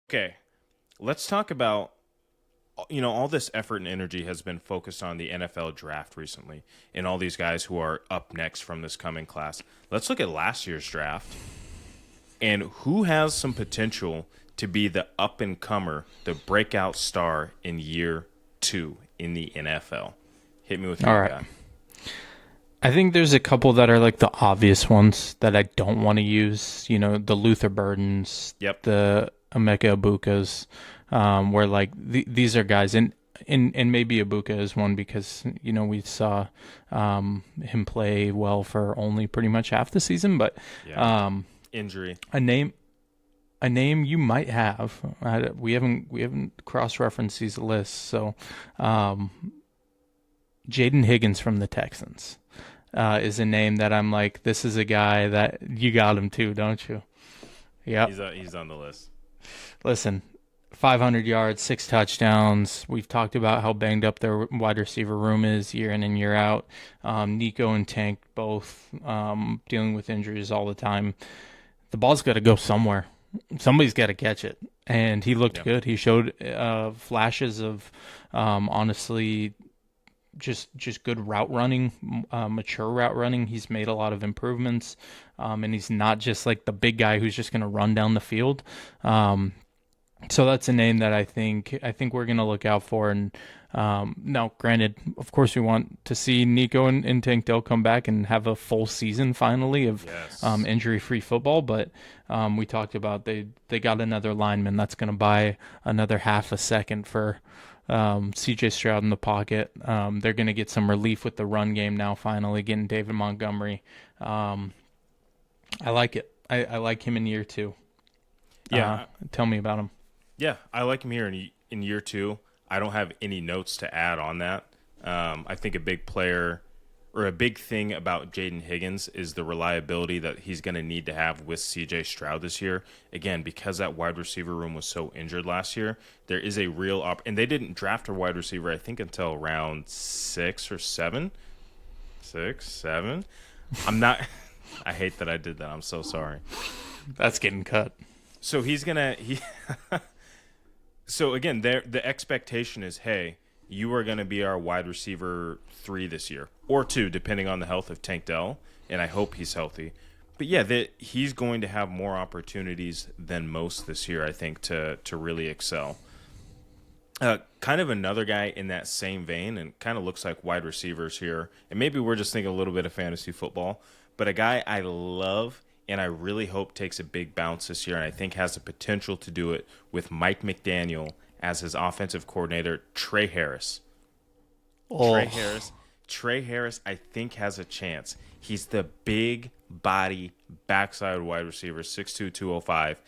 Okay, let's talk about all this effort and energy has been focused on the NFL draft recently and all these guys who are up next from this coming class. Let's look at last year's draft and who has some potential to be the up and comer, the breakout star in year 2 in the NFL. Hit me with who All you right. got. I think there's a couple that are like the obvious ones that I don't want to use. The Luther Burdens, Yep. the Emeka Ibukas, where like these are guys, and maybe Ibuka is one because we saw him play well for only pretty much half the season, but Yeah. um, Injury. a name. A name you might have. We haven't cross referenced these lists, so Jaden Higgins from the Texans is a name that I'm like, this is a guy that you got him too, don't you? Yep. He's on the list. Listen, 500 yards, 6 touchdowns. We've talked about how banged up their wide receiver room is year in and year out. Nico and Tank both dealing with injuries all the time. The ball's got to go somewhere. Somebody's got to catch it. And he looked Yeah. good. He showed flashes of, honestly, just good route running, mature route running. He's made a lot of improvements, and he's not just like the big guy who's just going to run down the field. So that's a name that I think we're going to look out for. And now, granted, of course, we want to see Nico and Tank Dell come back and have a full season finally of Yes. injury-free football. But we talked about they got another lineman that's going to buy another half a second for CJ Stroud in the pocket. They're going to get some relief with the run game now, finally getting David Montgomery. I like it. I like him in year 2. Yeah. Tell me about him. Yeah, I like him here in year 2. I don't have any notes to add on that. I think a big player or a big thing about Jaden Higgins is the reliability that he's going to need to have with CJ Stroud this year. Again, because that wide receiver room was so injured last year, there is a real and they didn't draft a wide receiver, I think, until round 6 or 7. 6, 7. I'm not. I hate that I did that. I'm so sorry. That's getting cut. So he's gonna he. So again, the expectation is, hey, you are going to be our wide receiver 3 this year, or 2, depending on the health of Tank Dell, and I hope he's healthy. But yeah, he's going to have more opportunities than most this year, I think, to really excel. Kind of another guy in that same vein, and kind of looks like wide receivers here, and maybe we're just thinking a little bit of fantasy football, but a guy I love and I really hope takes a big bounce this year, and I think has the potential to do it with Mike McDaniel as his offensive coordinator, Trey Harris. Oh, Trey Harris, I think, has a chance. He's the big body backside wide receiver, 6'2", 205.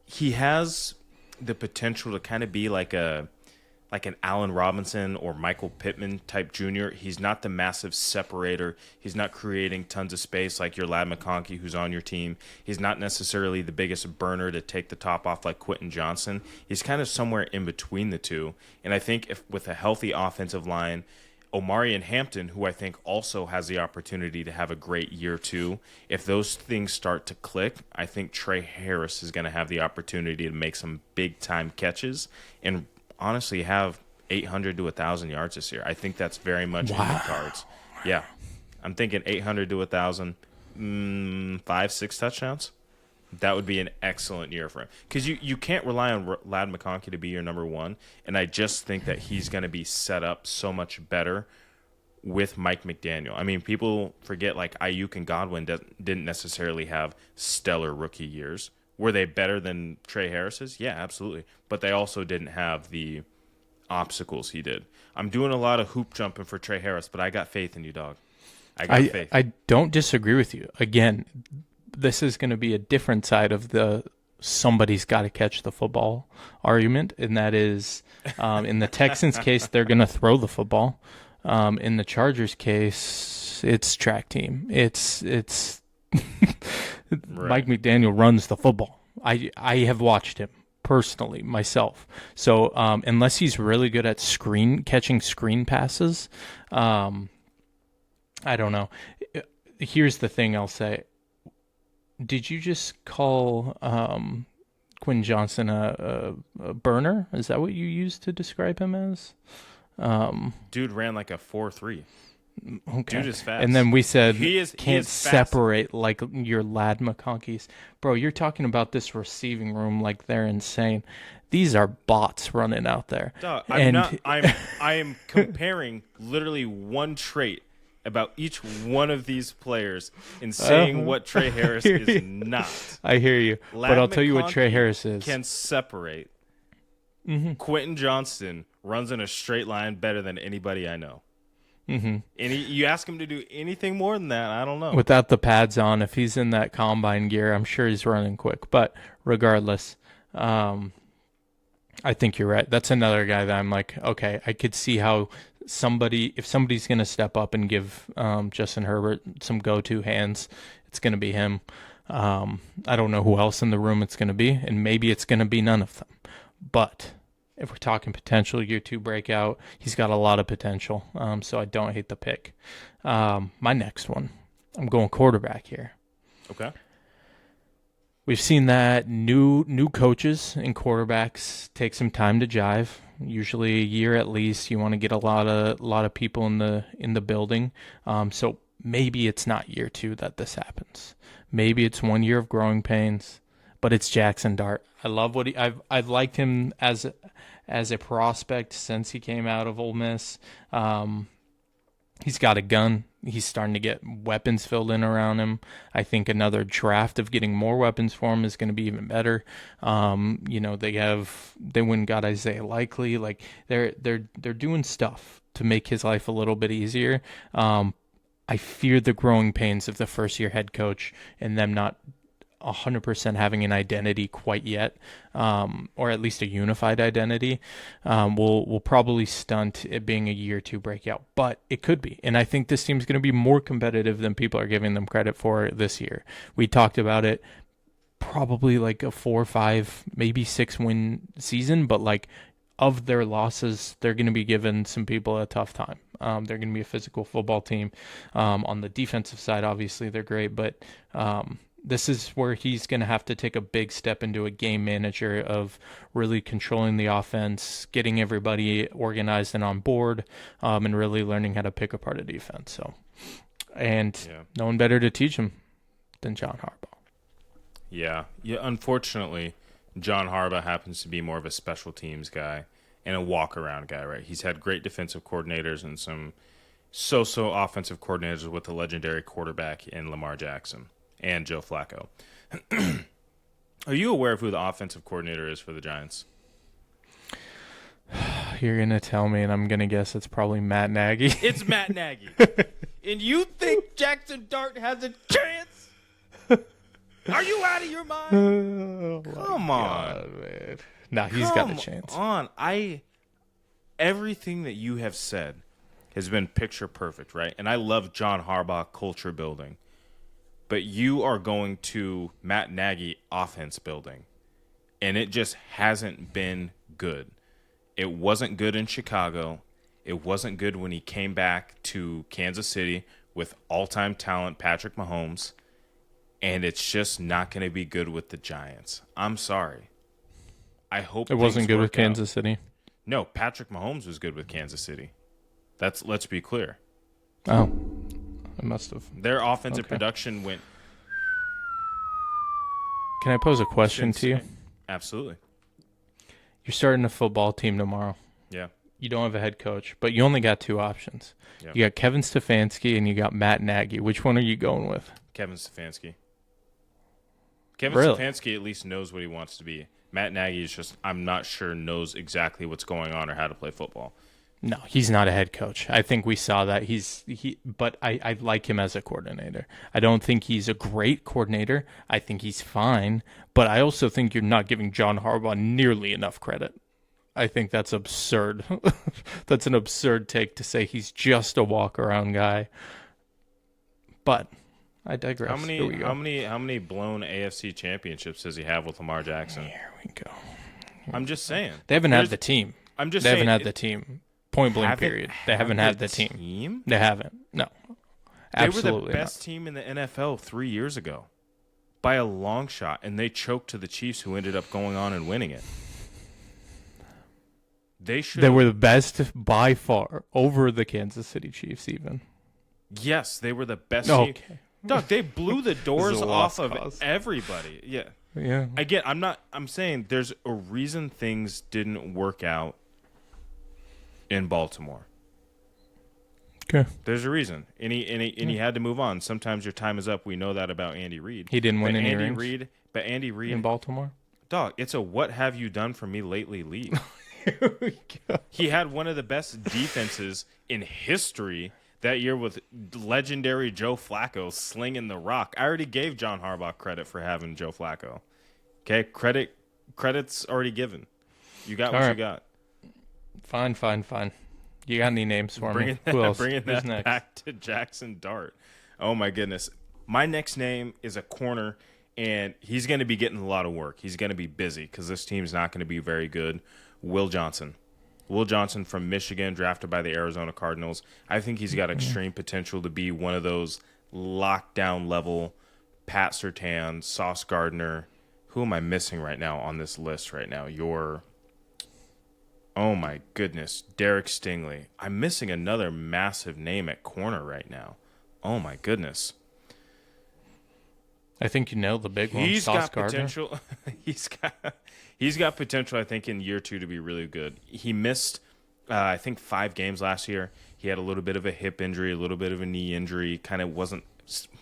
He has the potential to kind of be like an Allen Robinson or Michael Pittman type junior. He's not the massive separator. He's not creating tons of space like your Lad McConkey who's on your team. He's not necessarily the biggest burner to take the top off like Quentin Johnson. He's kind of somewhere in between the two. And I think if with a healthy offensive line, Omari and Hampton, who I think also has the opportunity to have a great year too, if those things start to click, I think Trey Harris is going to have the opportunity to make some big time catches and honestly have 800 to 1,000 yards this year. I think that's very much in the cards. Yeah. I'm thinking 800 to 1,000, 5, 6 touchdowns. That would be an excellent year for him. Because you can't rely on Lad McConkey to be your number 1, and I just think that he's going to be set up so much better with Mike McDaniel. I mean, people forget like Ayuk and Godwin didn't necessarily have stellar rookie years. Were they better than Trey Harris's? Yeah, absolutely. But they also didn't have the obstacles he did. I'm doing a lot of hoop jumping for Trey Harris, but I got faith in you, dog. I got faith. I don't disagree with you. Again, this is going to be a different side of the somebody's got to catch the football argument, and that is in the Texans case, they're going to throw the football. In the Chargers case, it's track team. It's Mike McDaniel runs the football. I have watched him personally myself. So unless he's really good at catching screen passes, I don't know. Here's the thing I'll say. Did you just call Quinn Johnson a burner? Is that what you used to describe him as? Dude ran like a 4.3. Okay. Dude is fast. And then we said he is can't fast. separate like your Lad McConkeys. Bro, you're talking about this receiving room like they're insane. These are bots running out there. Dog, and I am comparing literally one trait about each one of these players and saying what Trey Harris is not. I hear you. But I'll tell you what Trey Harris is. Can separate. Quentin Johnston runs in a straight line better than anybody I know. And you ask him to do anything more than that, I don't know. Without the pads on, if he's in that combine gear, I'm sure he's running quick. But regardless, I think you're right. That's another guy that I'm like, okay, I could see how if somebody's going to step up and give Justin Herbert some go-to hands, it's going to be him. I don't know who else in the room it's going to be, and maybe it's going to be none of them. But if we're talking potential year 2 breakout, he's got a lot of potential. So I don't hate the pick. My next one, I'm going quarterback here. Okay. We've seen that new coaches and quarterbacks take some time to jive. Usually a year at least. You want to get a lot of people in the building. So maybe it's not year 2 that this happens. Maybe it's 1 year of growing pains. But it's Jackson Dart. I love what I've liked him as a prospect since he came out of Ole Miss. He's got a gun. He's starting to get weapons filled in around him. I think another draft of getting more weapons for him is going to be even better. They went and got Isaiah Likely. Like they're doing stuff to make his life a little bit easier. I fear the growing pains of the first year head coach and them not 100% having an identity quite yet, or at least a unified identity, will probably stunt it being a year 2 breakout, but it could be. And I think this team's going to be more competitive than people are giving them credit for this year. We talked about it, probably like a 4 or 5, maybe 6 win season, but like of their losses, they're going to be giving some people a tough time. They're going to be a physical football team. On the defensive side, obviously they're great, but this is where he's going to have to take a big step into a game manager of really controlling the offense, getting everybody organized and on board, and really learning how to pick apart a defense. So, no one better to teach him than John Harbaugh. Yeah. Unfortunately, John Harbaugh happens to be more of a special teams guy and a walk-around guy, right? He's had great defensive coordinators and some so-so offensive coordinators with the legendary quarterback in Lamar Jackson and Joe Flacco. Are you aware of who the offensive coordinator is for the Giants? You're going to tell me, and I'm going to guess it's probably Matt Nagy. It's Matt Nagy. And you think Jackson Dart has a chance? Are you out of your mind? Come on, man. No, he's got a chance. Come on. Everything that you have said has been picture perfect, right? And I love John Harbaugh culture building. But you are going to Matt Nagy offense building, and it just hasn't been good. It wasn't good in Chicago. It wasn't good when he came back to Kansas City with all-time talent Patrick Mahomes, and it's just not going to be good with the Giants. I'm sorry. I hope it wasn't good with Kansas City. No, Patrick Mahomes was good with Kansas City. Let's be clear. Oh. I must have. Their offensive production went. Can I pose a question to you? Absolutely. You're starting a football team tomorrow. Yeah. You don't have a head coach, but you only got 2 options. Yeah. You got Kevin Stefanski and you got Matt Nagy. Which one are you going with? Kevin Stefanski. Kevin Stefanski at least knows what he wants to be. Matt Nagy is just, I'm not sure, knows exactly what's going on or how to play football. No, he's not a head coach. I think we saw that. But I like him as a coordinator. I don't think he's a great coordinator. I think he's fine. But I also think you're not giving John Harbaugh nearly enough credit. I think that's absurd. That's an absurd take to say he's just a walk-around guy. But I digress. How many blown AFC championships does he have with Lamar Jackson? Here we go. I'm just saying. They haven't had the team. I'm just saying. They haven't had the team. Point blank period. They haven't had the team. They haven't. No. Absolutely They were the best team in the NFL 3 years ago. by a long shot, and they choked to the Chiefs, who ended up going on and winning it. They were the best by far over the Kansas City Chiefs even. Yes, they were the best team. Okay. Doug, they blew the doors a off lost of cause. everybody. Yeah. Yeah. Again, I'm saying there's a reason things didn't work out in Baltimore. Okay. There's a reason. And he had to move on. Sometimes your time is up. We know that about Andy Reid. He didn't win any rings Andy Reid in Baltimore. Dog, it's a what have you done for me lately league. He had one of the best defenses in history that year with legendary Joe Flacco slinging the rock. I already gave John Harbaugh credit for having Joe Flacco. Okay, credit's already given. You got what you got. Fine. You got any names for me? Who else? Bringing Who's that next? back to Jackson Dart. Oh my goodness. My next name is a corner, and he's going to be getting a lot of work. He's going to be busy because this team's not going to be very good. Will Johnson. Will Johnson from Michigan, drafted by the Arizona Cardinals. I think he's got extreme potential to be one of those lockdown level Pat Surtain, Sauce Gardner. Who am I missing right now on this list right now? Oh my goodness, Derek Stingley. I'm missing another massive name at corner right now. Oh my goodness. I think you nailed the big one. He's Sauce got Gardner. potential. He's got potential, I think, in year 2 to be really good. He missed, I think, 5 games last year. He had a little bit of a hip injury, a little bit of a knee injury, kind of wasn't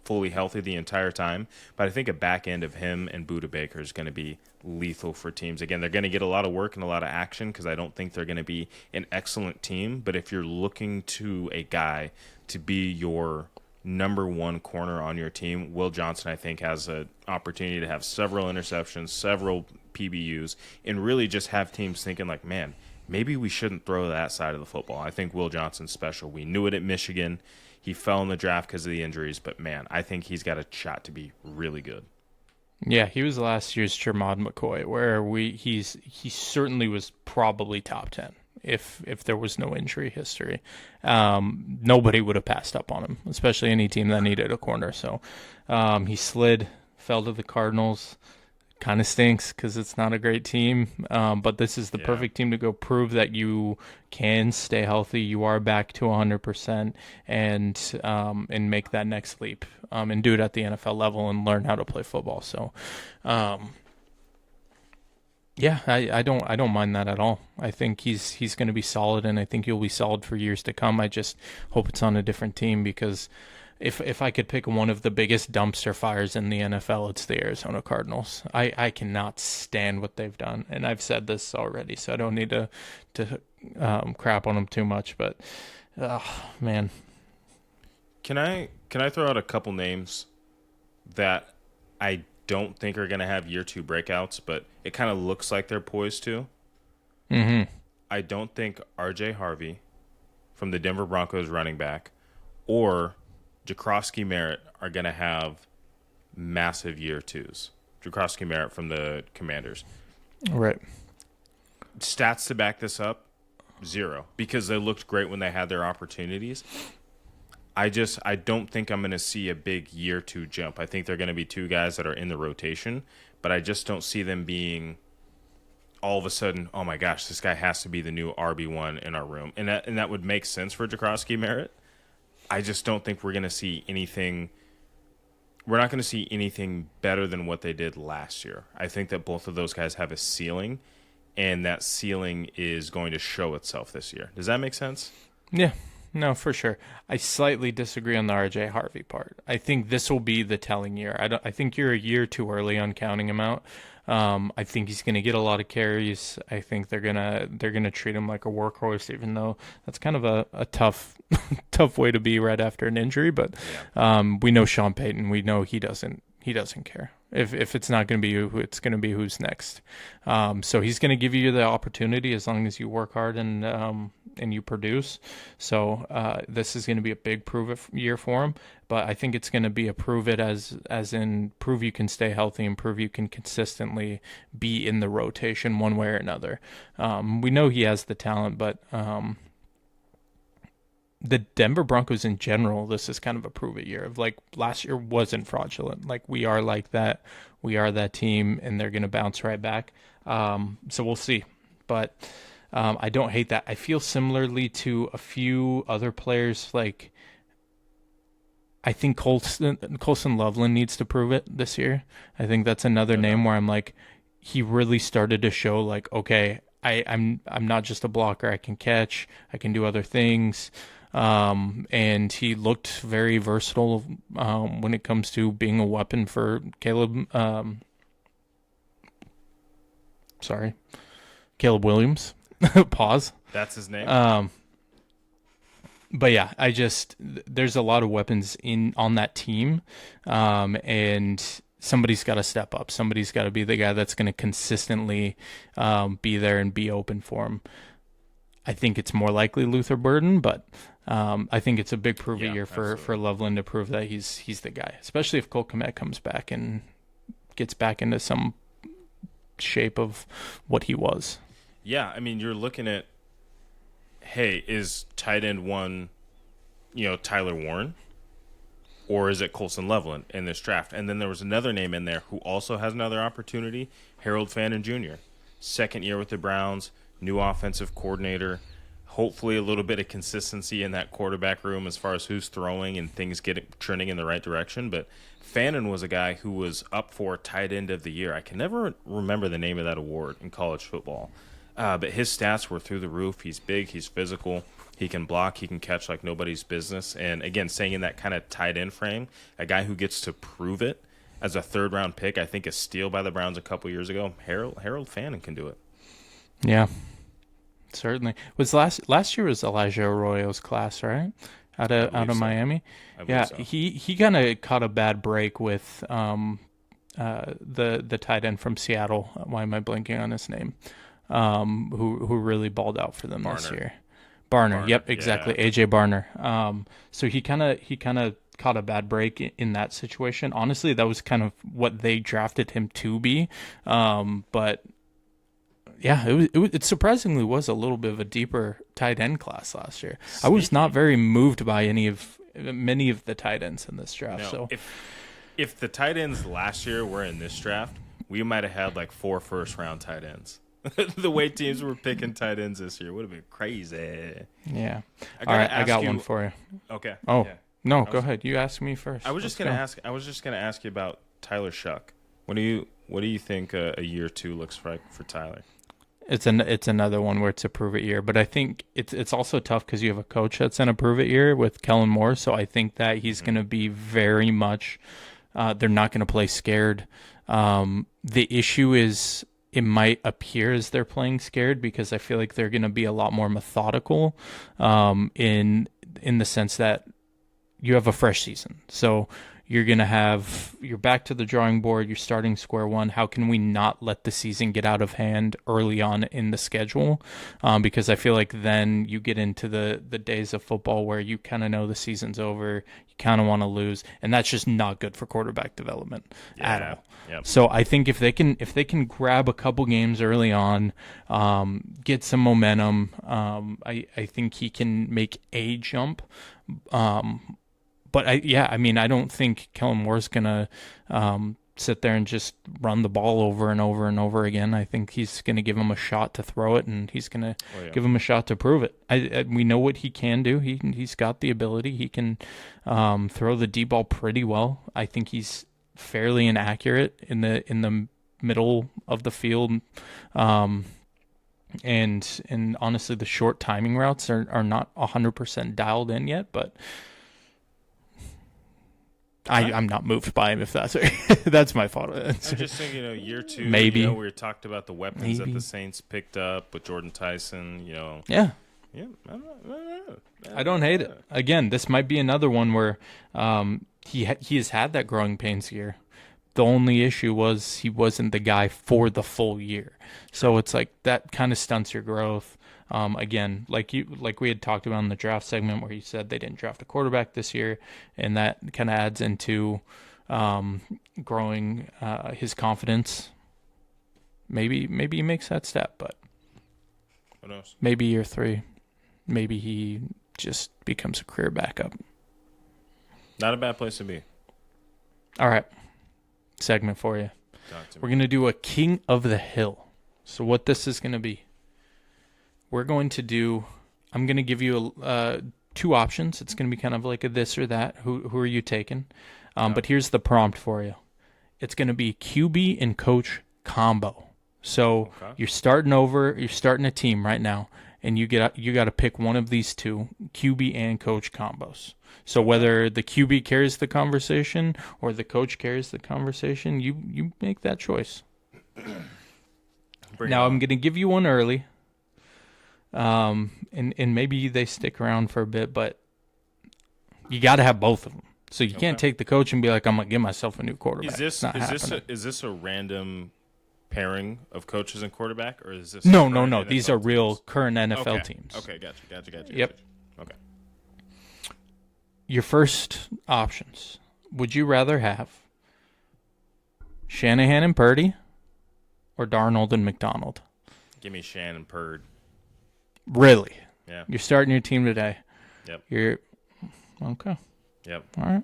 fully healthy the entire time. But I think a back end of him and Budda Baker is going to be lethal for teams. Again, they're going to get a lot of work and a lot of action because I don't think they're going to be an excellent team. But if you're looking to a guy to be your number 1 corner on your team, Will Johnson, I think, has an opportunity to have several interceptions, several PBUs, and really just have teams thinking like, man, maybe we shouldn't throw that side of the football. I think Will Johnson's special. We knew it at Michigan. He fell in the draft because of the injuries, but man, I think he's got a shot to be really good. Yeah, he was last year's Tremont McCoy, where he certainly was probably top 10 if there was no injury history. Nobody would have passed up on him, especially any team that needed a corner. So he fell to the Cardinals. Kind of stinks because it's not a great team, but this is the perfect team to go prove that you can stay healthy, you are back to 100%, and make that next leap, and do it at the NFL level and learn how to play football. So, yeah, I don't mind that at all. I think he's going to be solid, and I think he'll be solid for years to come. I just hope it's on a different team because if I could pick one of the biggest dumpster fires in the NFL, it's the Arizona Cardinals. I cannot stand what they've done, and I've said this already, so I don't need to crap on them too much. But man, can I throw out a couple names that I don't think are going to have year 2 breakouts, but it kind of looks like they're poised to? Mm-hmm. I don't think R.J. Harvey from the Denver Broncos running back or Jakrowski Merritt are going to have massive year 2s. Jakrowski Merritt from the Commanders. Right. Stats to back this up, 0. Because they looked great when they had their opportunities. I don't think I'm going to see a big year 2 jump. I think they're going to be 2 guys that are in the rotation, but I just don't see them being all of a sudden, oh my gosh, this guy has to be the new RB1 in our room. And that would make sense for Jakrowski Merritt. I just don't think we're going to see anything. We're not going to see anything better than what they did last year. I think that both of those guys have a ceiling, and that ceiling is going to show itself this year. Does that make sense? Yeah. No, for sure. I slightly disagree on the R.J. Harvey part. I think this will be the telling year. I think you're a year too early on counting him out. I think he's going to get a lot of carries. I think they're gonna treat him like a workhorse, even though that's kind of a tough way to be right after an injury. But we know Sean Payton. We know he doesn't care. If it's not going to be you, it's going to be who's next. So he's going to give you the opportunity as long as you work hard and you produce. So this is going to be a big prove it year for him. But I think it's going to be a prove it as in prove you can stay healthy and prove you can consistently be in the rotation one way or another. We know he has the talent, but the Denver Broncos in general, this is kind of a prove it year of like last year wasn't fraudulent. Like we are like that. We are that team and they're going to bounce right back. So we'll see. But I don't hate that. I feel similarly to a few other players. Like I think Colson Loveland needs to prove it this year. I think that's another name where I'm like, he really started to show like, okay, I'm not just a blocker. I can catch. I can do other things. And he looked very versatile when it comes to being a weapon for Caleb. Caleb Williams. Pause. That's his name. But yeah, there's a lot of weapons on that team, and somebody's got to step up. Somebody's got to be the guy that's going to consistently be there and be open for him. I think it's more likely Luther Burden, but I think it's a big prove year for Loveland to prove that he's the guy, especially if Cole Kmet comes back and gets back into some shape of what he was. Yeah, I mean, you're looking at, hey, is tight end one, Tyler Warren? Or is it Colson Loveland in this draft? And then there was another name in there who also has another opportunity, Harold Fannin Jr. Second year with the Browns, new offensive coordinator, hopefully a little bit of consistency in that quarterback room as far as who's throwing and things trending in the right direction. But Fannin was a guy who was up for tight end of the year. I can never remember the name of that award in college football. But his stats were through the roof. He's big. He's physical. He can block. He can catch like nobody's business. And, again, staying in that kind of tight end frame, a guy who gets to prove it as a third-round pick, I think a steal by the Browns a couple years ago, Harold Fannin can do it. Yeah, certainly. Was last year was Elijah Arroyo's class, right? Out of Miami? Yeah, so. He kind of caught a bad break with the tight end from Seattle. Why am I blanking on his name? Who really balled out for them this year. Barner. Yep, exactly. Yeah. AJ Barner. So he kind of caught a bad break in that situation. Honestly, that was kind of what they drafted him to be. But yeah, it surprisingly was a little bit of a deeper tight end class last year. Sneaky. I was not very moved by many of the tight ends in this draft. No, so if the tight ends last year were in this draft, we might have had like 4 first-round tight ends. The way teams were picking tight ends this year would have been crazy. Yeah. All right, I got one for you. Okay. Oh, yeah. No, go ahead. You ask me first. I was just going to ask you about Tyler Shuck. What do you think a year 2 looks like for Tyler? It's another one where it's a prove it year, but I think it's also tough because you have a coach that's in a prove it year with Kellen Moore, so I think that he's going to be very much they're not going to play scared. The issue is it might appear as they're playing scared because I feel like they're going to be a lot more methodical in the sense that you have a fresh season. So you're back to the drawing board. You're starting square one. How can we not let the season get out of hand early on in the schedule? Because I feel like then you get into the days of football where you kind of know the season's over. You kind of want to lose, and that's just not good for quarterback development at all. Yep. So I think if they can grab a couple games early on, get some momentum, I think he can make a jump. But I don't think Kellen Moore's gonna sit there and just run the ball over and over and over again. I think he's gonna give him a shot to throw it, and he's gonna give him a shot to prove it. We know what he can do. He's got the ability. He can throw the deep ball pretty well. I think he's fairly inaccurate in the middle of the field. And honestly, the short timing routes are not 100% dialed in yet, but I'm not moved by him, if that's my fault. I'm just thinking, year 2, maybe we talked about the weapons that the Saints picked up with Jordan Tyson, Yeah. Yeah, I don't hate it. Again, this might be another one where he has had that growing pains year. The only issue was he wasn't the guy for the full year. So it's like that kind of stunts your growth. Again, like we had talked about in the draft segment where you said they didn't draft a quarterback this year, and that kind of adds into growing his confidence. Maybe he makes that step, but who knows? Maybe year 3, maybe he just becomes a career backup. Not a bad place to be. All right. Segment for you. Talk to me. We're going to do a King of the Hill. So what this is going to be, I'm going to give you two options. It's going to be kind of like a this or that. Who are you taking? But here's the prompt for you. It's going to be QB and coach combo. So you're starting a team right now, and you got to pick one of these two, QB and coach combos. So whether the QB carries the conversation or the coach carries the conversation, you make that choice. Now I'm going to give you one early, and maybe they stick around for a bit, but you got to have both of them. So you can't take the coach and be like, I'm going to give myself a new quarterback. Is this a random pairing of coaches and quarterback, or is this no? These are real current NFL teams. Okay, gotcha. Yep. Okay. Your first options. Would you rather have Shanahan and Purdy or Darnold and McDonald? Give me Shan and Purd. Really? Yeah. You're starting your team today. Yep. You're okay. Yep. All right.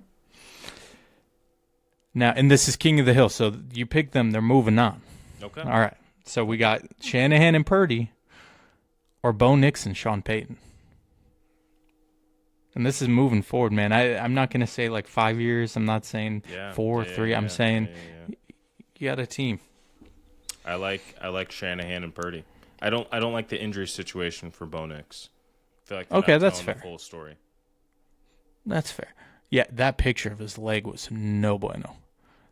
Now, and this is King of the Hill, so you pick them. They're moving on. Okay. All right. So we got Shanahan and Purdy or Bo Nix and Sean Payton. And this is moving forward, man. I'm not going to say like 5 years. I'm not saying 4 or 3. I'm saying you got a team. I like Shanahan and Purdy. I don't like the injury situation for Bo Nix. I feel like that's fair. The full story. That's fair. Yeah, that picture of his leg was no bueno.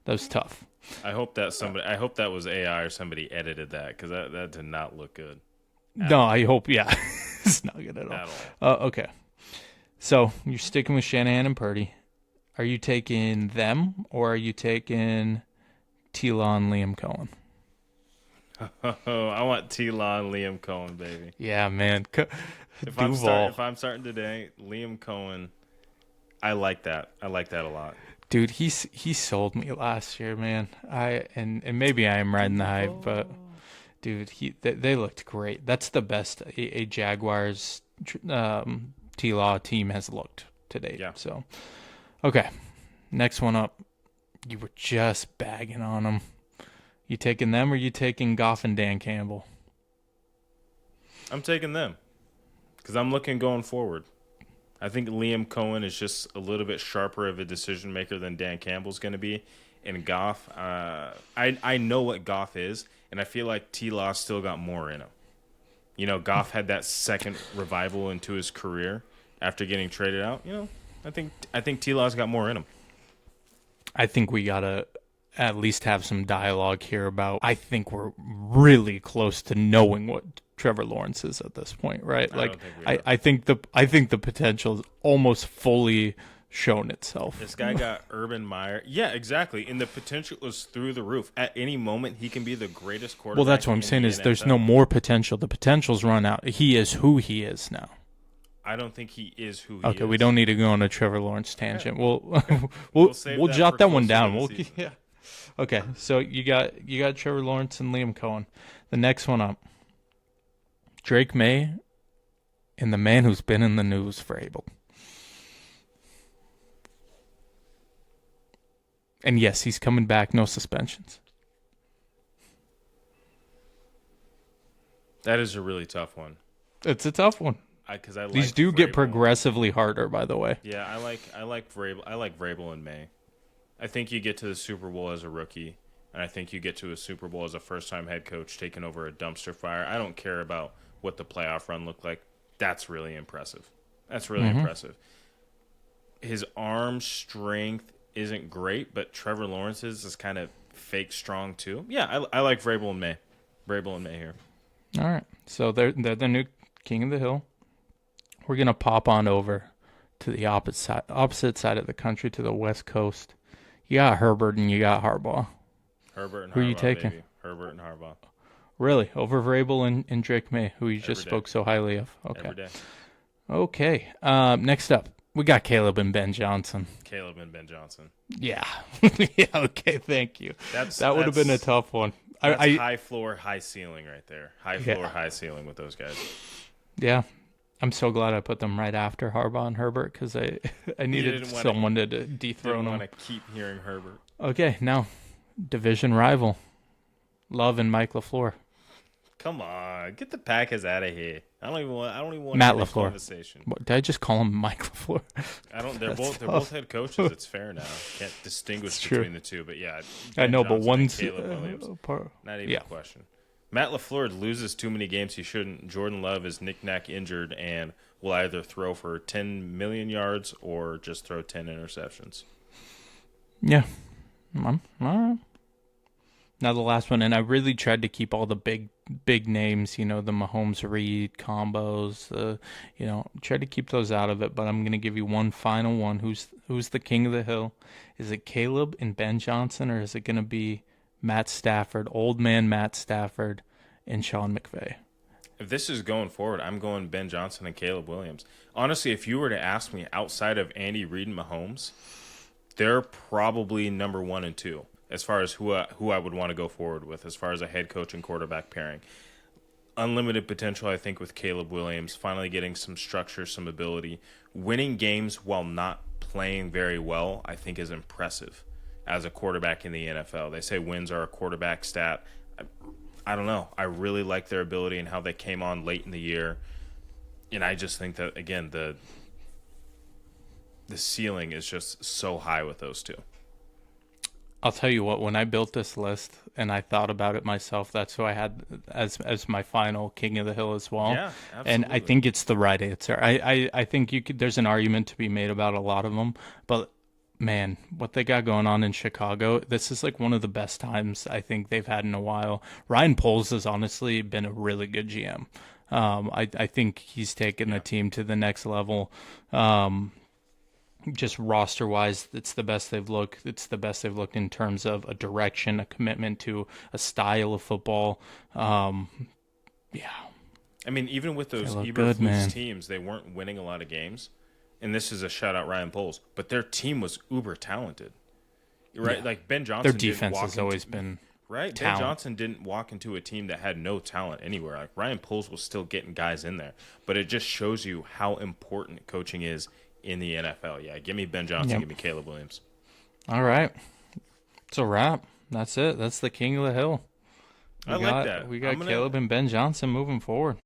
That was tough. I hope that was AI or somebody edited that, because that did not look good. I hope, yeah. It's not good at all. Okay. So you're sticking with Shanahan and Purdy. Are you taking them, or are you taking T-Law and Liam Cohen? Oh, I want T-Law and Liam Cohen, baby. Yeah, man. If I'm starting today, Liam Cohen, I like that. I like that a lot. Dude, he sold me last year, man. And maybe I am riding the hype, but dude, they looked great. That's the best a Jaguars T-Law team has looked to date. Yeah. So, okay, next one up. You were just bagging on them. You taking them, or you taking Goff and Dan Campbell? I'm taking them because I'm looking going forward. I think Liam Cohen is just a little bit sharper of a decision maker than Dan Campbell's going to be. And Goff, I know what Goff is, and I feel like T-Law still got more in him. You know, Goff had that second revival into his career after getting traded out. You know, I think T-Law's got more in him. I think we gotta at least have some dialogue here about. I think we're really close to knowing what Trevor Lawrence is at this point, right? Like, I think the potential is almost fully shown itself. This guy got Urban Meyer. Yeah, exactly. And the potential was through the roof. At any moment, he can be the greatest quarterback. Well, that's what I'm saying is there's no more potential. The potential's run out. He is who he is now. I don't think he is who he is. Okay, we don't need to go on a Trevor Lawrence tangent. We'll jot that one down. Yeah. Okay, so you got Trevor Lawrence and Liam Cohen. The next one up, Drake May and the man who's been in the news for Abel. And yes, he's coming back, no suspensions. That is a really tough one. It's a tough one. Because I like these do get progressively harder, by the way. Yeah, I like Vrabel. I like Vrabel and May. I think you get to the Super Bowl as a rookie, and I think you get to a Super Bowl as a first-time head coach taking over a dumpster fire. I don't care about what the playoff run looked like. That's really impressive. That's really impressive. His arm strength isn't great, but Trevor Lawrence's is kind of fake strong too. Yeah, I like Vrabel and May. Vrabel and May here. All right, so they're the new king of the hill. We're going to pop on over to the opposite side of the country, to the West Coast. You got Herbert and you got Harbaugh. Herbert and Harbaugh. Who are you taking? Baby. Herbert and Harbaugh. Really? Over Vrabel and Drake May, who you just spoke so highly of. Okay. Every day. Okay. Next up, we got Caleb and Ben Johnson. Caleb and Ben Johnson. Yeah. Yeah, okay, thank you. That would have been a tough one. That's high floor, high ceiling right there. High floor, high ceiling with those guys. Yeah. I'm so glad I put them right after Harbaugh and Herbert because I I You needed didn't want to someone to didn't dethrone want them. to keep hearing Herbert. Okay, now division rival, Love and Mike LaFleur. Come on, get the Packers out of here. I don't even want to Matt hear the LaFleur. conversation. What, did I just call him Mike LaFleur? I don't. That's They're both tough. head coaches. It's fair now. Can't It's distinguish true. between the two. But yeah, I Ben know, but Johnson and one's Caleb Williams, not even yeah. a question. Matt LaFleur loses too many games he shouldn't. Jordan Love is knick-knack injured and will either throw for 10 million yards or just throw 10 interceptions. Yeah. All right. Now the last one, and I really tried to keep all the big names, the Mahomes Reed combos, tried to keep those out of it. But I'm gonna give you one final one. Who's the king of the hill? Is it Caleb and Ben Johnson, or is it gonna be Matt Stafford, old man Matt Stafford, and Sean McVay? If this is going forward, I'm going Ben Johnson and Caleb Williams. Honestly, if you were to ask me outside of Andy Reid and Mahomes, they're probably number 1 and 2 as far as who I would want to go forward with as far as a head coach and quarterback pairing. Unlimited potential, I think, with Caleb Williams, finally getting some structure, some ability. Winning games while not playing very well, I think, is impressive as a quarterback in the NFL. They say wins are a quarterback stat. I don't know. I really like their ability and how they came on late in the year. And I just think that, again, the ceiling is just so high with those two. I'll tell you what, when I built this list and I thought about it myself, that's who I had as my final king of the hill as well. Yeah, And I absolutely. think it's the right answer. I think there's an argument to be made about a lot of them, but man, what they got going on in Chicago, this is like one of the best times I think they've had in a while. Ryan Poles has honestly been a really good GM. I think he's taken the Yeah. team to the next level. Just roster wise, it's the best they've looked. It's the best they've looked in terms of a direction, a commitment to a style of football. Yeah, I mean, even with they those look good, Eberflus man. teams, they weren't winning a lot of games. And this is a shout out Ryan Poles, but their team was uber talented. Right? Yeah, Like Ben their Johnson didn't defense walk has into always been right. Ben talent. Johnson didn't walk into a team that had no talent anywhere. Like Ryan Poles was still getting guys in there, but it just shows you how important coaching is in the NFL. Yeah, give me Ben Johnson, Yep. give me Caleb Williams. All right, it's a wrap. That's it. That's the king of the hill. I like that. We got Caleb and Ben Johnson moving forward.